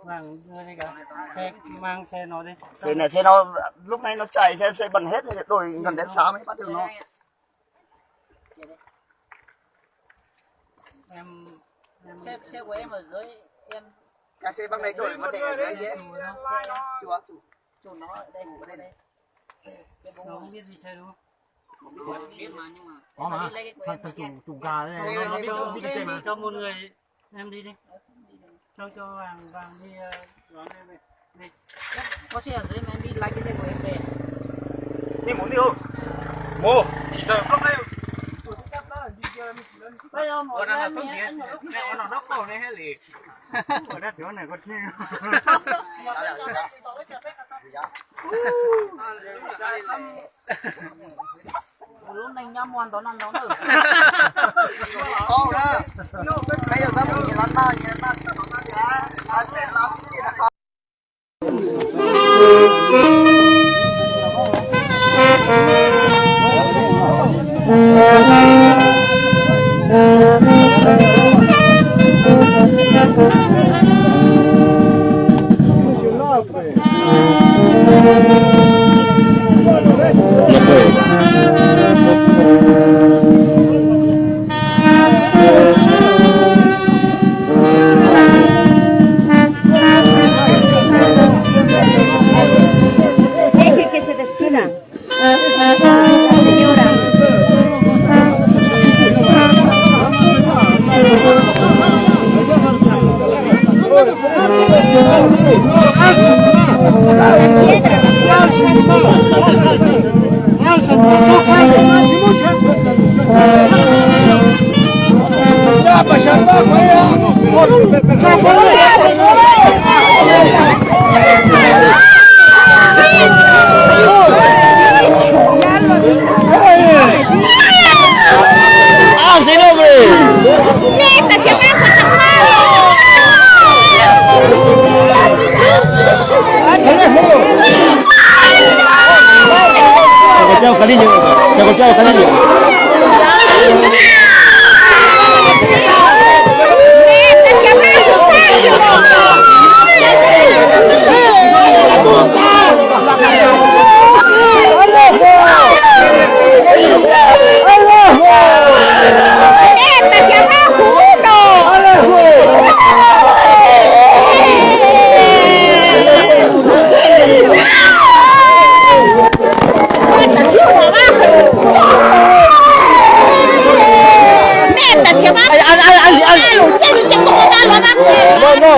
Mang đưa đi cả xe mang xe nó đi. Xe nó lúc này nó chạy xe bẩn hết rồi đổi gần đến sáng mới bắt được nó. Xe của em ở dưới em. Cái xe băng này đổi mà để ở dưới nhé. Chủ nó ở đây ở đây. Nó không biết gì chơi đúng không? Biết mà nhưng mà. Có mà. Thằng chủ gà đấy này. Nó biết cái xe mà. Cho một người em đi đi. Cho vàng đi đón em về. Đi. Có xe ở dưới mà em đi lấy cái xe của em về. Đi muốn đi không? Mô, chỉ giờ không đây. Bây giờ một Đang là em phương nhé. tiện. Mẹ nó đốc cổ này hay gì? Ở đất chỗ này có chi. Lúc này nhâm hoàn toàn ăn nó rồi. Không đó. Bây giờ ta muốn làm bao nhiêu năm nó mà ra. Anh sẽ làm gì đó. Que se despida. Chào cariño, chào cariño. No, no.